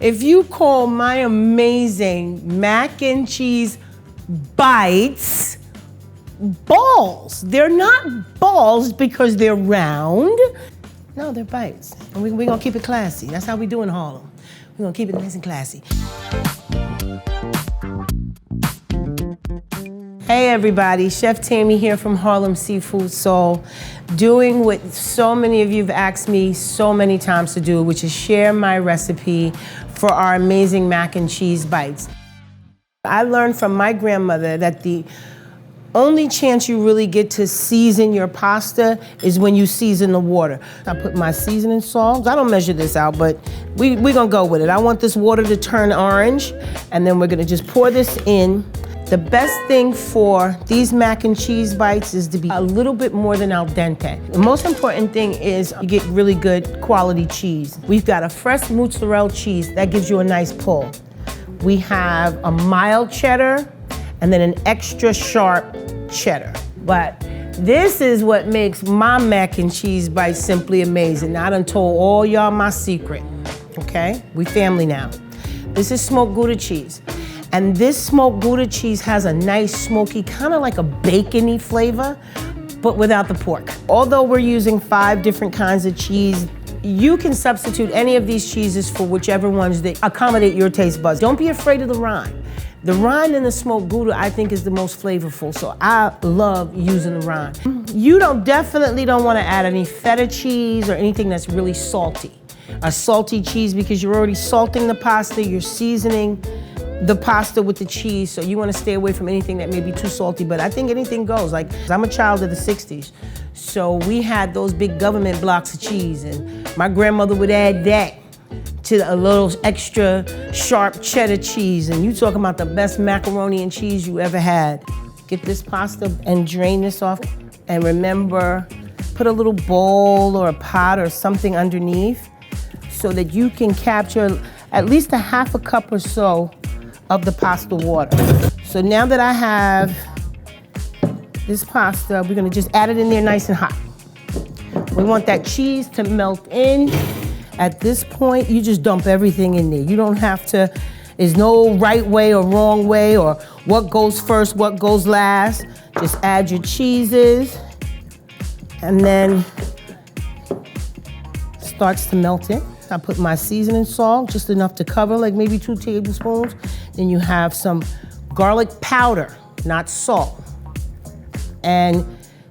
If you call my amazing mac and cheese bites balls, they're not balls because they're round. No, they're bites. And we're gonna keep it classy. That's how we do in Harlem. We're gonna keep it nice and classy. Hey everybody, Chef Tammy here from Harlem Seafood Soul, doing what so many of you have asked me so many times to do, which is share my recipe for our amazing mac and cheese bites. I learned from my grandmother that the only chance you really get to season your pasta is when you season the water. I put my seasoning salt. I don't measure this out, but we're gonna go with it. I want this water to turn orange, and then we're gonna just pour this in. The best thing for these mac and cheese bites is to be a little bit more than al dente. The most important thing is you get really good quality cheese. We've got a fresh mozzarella cheese that gives you a nice pull. We have a mild cheddar and then an extra sharp cheddar. But this is what makes my mac and cheese bites simply amazing. Now, I done told all y'all my secret, okay? We family now. This is smoked Gouda cheese. And this smoked Gouda cheese has a nice smoky, kind of like a bacony flavor, but without the pork. Although we're using 5 different kinds of cheese, you can substitute any of these cheeses for whichever ones that accommodate your taste buds. Don't be afraid of the rind. The rind in the smoked Gouda, I think, is the most flavorful, so I love using the rind. You definitely don't want to add any feta cheese or anything that's really salty. A salty cheese, because you're already salting the pasta, you're seasoning the pasta with the cheese, so you want to stay away from anything that may be too salty, but I think anything goes. Like, I'm a child of the 60s, so we had those big government blocks of cheese, and my grandmother would add that to a little extra sharp cheddar cheese, and you talking about the best macaroni and cheese you ever had. Get this pasta and drain this off, and remember, put a little bowl or a pot or something underneath so that you can capture at least a half a cup or so of the pasta water. So now that I have this pasta, we're gonna just add it in there nice and hot. We want that cheese to melt in. At this point, you just dump everything in there. You don't have to, there's no right way or wrong way or what goes first, what goes last. Just add your cheeses, and then starts to melt in. I put my seasoning salt, just enough to cover, like maybe 2 tablespoons. Then you have some garlic powder, not salt. And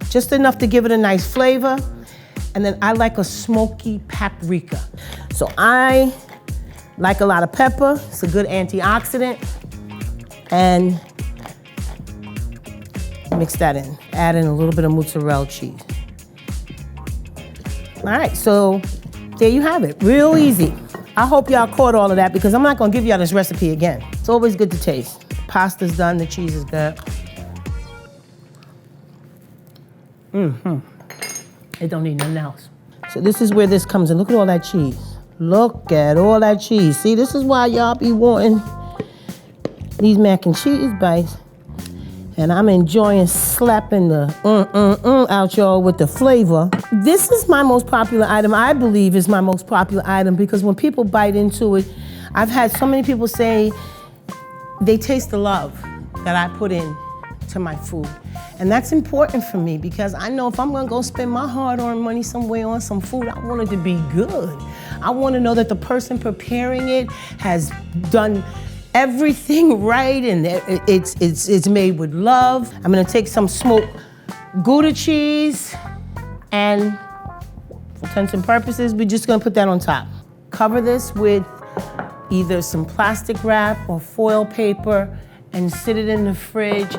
just enough to give it a nice flavor. And then I like a smoky paprika. So I like a lot of pepper. It's a good antioxidant. And mix that in. Add in a little bit of mozzarella cheese. All right, so there you have it, real easy. I hope y'all caught all of that because I'm not gonna give y'all this recipe again. It's always good to taste. Pasta's done, the cheese is good. It don't need nothing else. So this is where this comes in. Look at all that cheese. Look at all that cheese. See, this is why y'all be wanting these mac and cheese bites. And I'm enjoying slapping the out y'all with the flavor. This is my most popular item. I believe is my most popular item because when people bite into it, I've had so many people say they taste the love that I put in to my food. And that's important for me because I know if I'm gonna go spend my hard-earned money somewhere on some food, I want it to be good. I wanna know that the person preparing it has done everything right and it's made with love. I'm gonna take some smoked Gouda cheese and for intents and purposes, we're just gonna put that on top. Cover this with either some plastic wrap or foil paper and sit it in the fridge.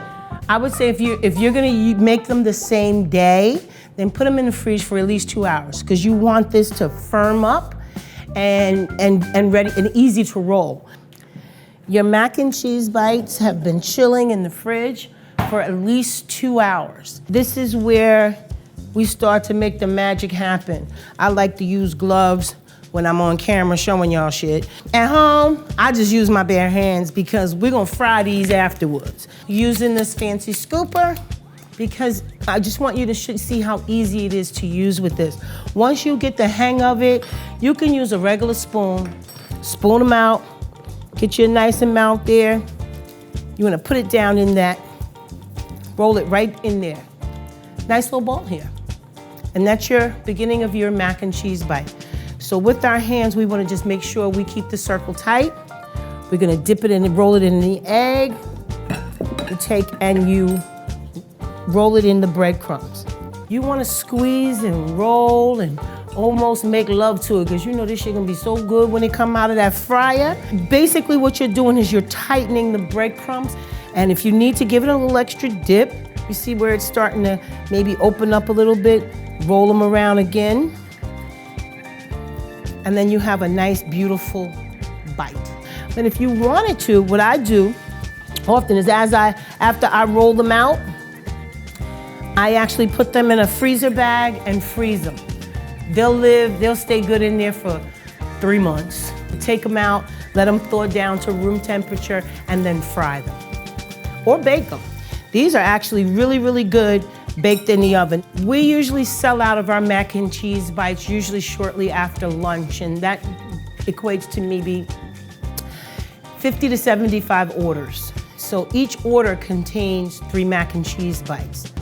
I would say if you're gonna make them the same day, then put them in the fridge for at least 2 hours because you want this to firm up and ready and easy to roll. Your mac and cheese bites have been chilling in the fridge for at least 2 hours. This is where we start to make the magic happen. I like to use gloves when I'm on camera showing y'all shit. At home, I just use my bare hands because we're gonna fry these afterwards. Using this fancy scooper because I just want you to see how easy it is to use with this. Once you get the hang of it, you can use a regular spoon Spoon them out. Get you a nice amount there. You want to put it down in that. Roll it right in there. Nice little ball here. And that's your beginning of your mac and cheese bite. So with our hands, we want to just make sure we keep the circle tight. We're going to dip it in and roll it in the egg. You take and you roll it in the breadcrumbs. You want to squeeze and roll and almost make love to it, because you know this shit gonna be so good when it come out of that fryer. Basically what you're doing is you're tightening the breadcrumbs, and if you need to give it a little extra dip, you see where it's starting to maybe open up a little bit, roll them around again, and then you have a nice, beautiful bite. And if you wanted to, what I do often is after I roll them out, I actually put them in a freezer bag and freeze them. They'll stay good in there for 3 months. Take them out, let them thaw down to room temperature, and then fry them. Or bake them. These are actually really, really good baked in the oven. We usually sell out of our mac and cheese bites usually shortly after lunch, and that equates to maybe 50 to 75 orders. So each order contains 3 mac and cheese bites.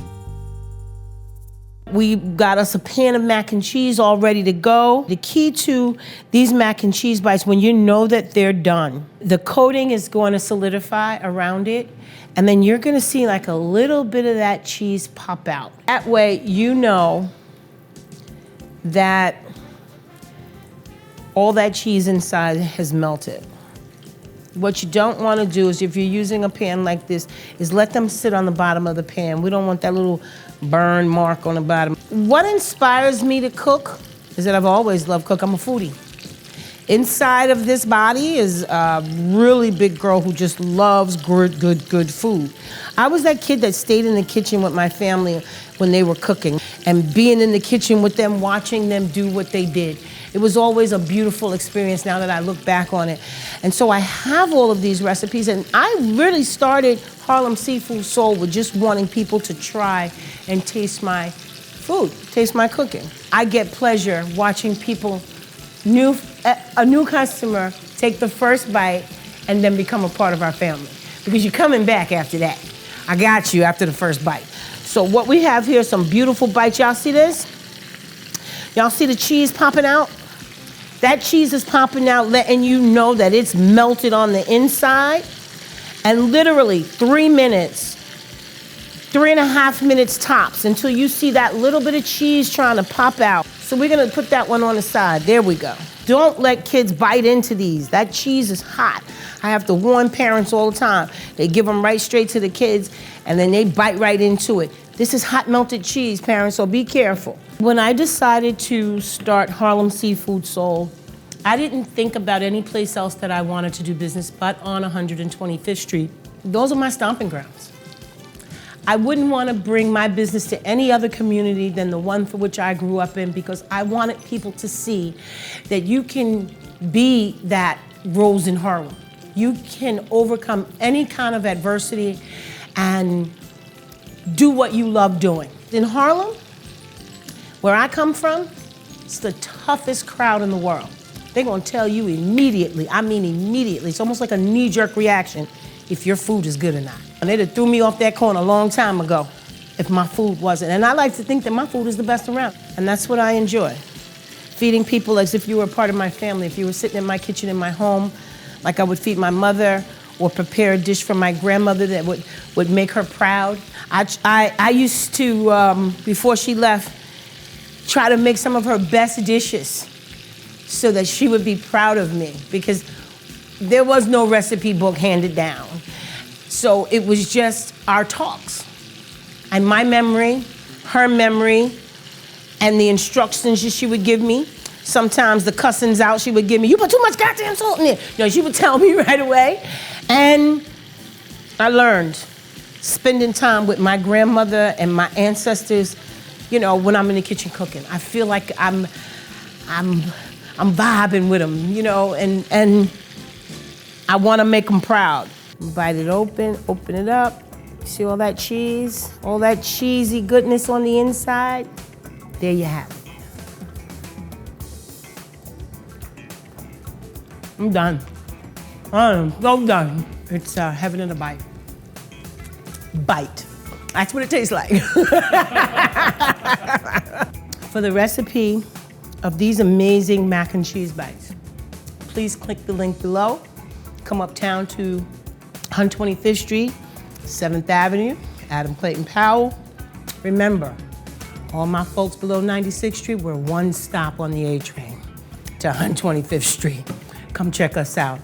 We got us a pan of mac and cheese all ready to go. The key to these mac and cheese bites, when you know that they're done, the coating is going to solidify around it, and then you're going to see like a little bit of that cheese pop out. That way you know that all that cheese inside has melted. What you don't want to do is, if you're using a pan like this, is let them sit on the bottom of the pan. We don't want that little burn mark on the bottom. What inspires me to cook is that I've always loved cook. I'm a foodie. Inside of this body is a really big girl who just loves good food. I was that kid that stayed in the kitchen with my family when they were cooking, and being in the kitchen with them, watching them do what they did. It was always a beautiful experience now that I look back on it. And so I have all of these recipes, and I really started Harlem Seafood Soul with just wanting people to try and taste my food, taste my cooking. I get pleasure watching people, a new customer, take the first bite and then become a part of our family, because you're coming back after that. I got you after the first bite. So what we have here, some beautiful bites. Y'all see this? Y'all see the cheese popping out? That cheese is popping out, letting you know that it's melted on the inside. And literally 3 minutes, 3.5 minutes tops, until you see that little bit of cheese trying to pop out. So we're gonna put that one on the side. There we go. Don't let kids bite into these. That cheese is hot. I have to warn parents all the time. They give them right straight to the kids, and then they bite right into it. This is hot melted cheese, parents, so be careful. When I decided to start Harlem Seafood Soul, I didn't think about any place else that I wanted to do business but on 125th Street. Those are my stomping grounds. I wouldn't want to bring my business to any other community than the one for which I grew up in, because I wanted people to see that you can be that Rose in Harlem. You can overcome any kind of adversity and do what you love doing. In Harlem, where I come from, it's the toughest crowd in the world. They're gonna tell you immediately, I mean immediately, it's almost like a knee-jerk reaction, if your food is good or not. And they'd have threw me off that corner a long time ago if my food wasn't. And I like to think that my food is the best around. And that's what I enjoy. Feeding people as if you were a part of my family. If you were sitting in my kitchen in my home, like I would feed my mother, or prepare a dish for my grandmother that would make her proud. I used to, before she left, try to make some of her best dishes so that she would be proud of me, because there was no recipe book handed down. So it was just our talks. And my memory, her memory, and the instructions that she would give me. Sometimes the cussings out she would give me, you put too much goddamn salt in there. You know, she would tell me right away. And I learned, spending time with my grandmother and my ancestors, you know, when I'm in the kitchen cooking. I feel like I'm vibing with them, you know, and I want to make them proud. Bite it open it up. See all that cheese, all that cheesy goodness on the inside? There you have it. I'm done. I'm so done. It's heaven in a bite. Bite. That's what it tastes like. For the recipe of these amazing mac and cheese bites, please click the link below. Come uptown to 125th Street, 7th Avenue, Adam Clayton Powell. Remember, all my folks below 96th Street, we're one stop on the A train to 125th Street. Come check us out.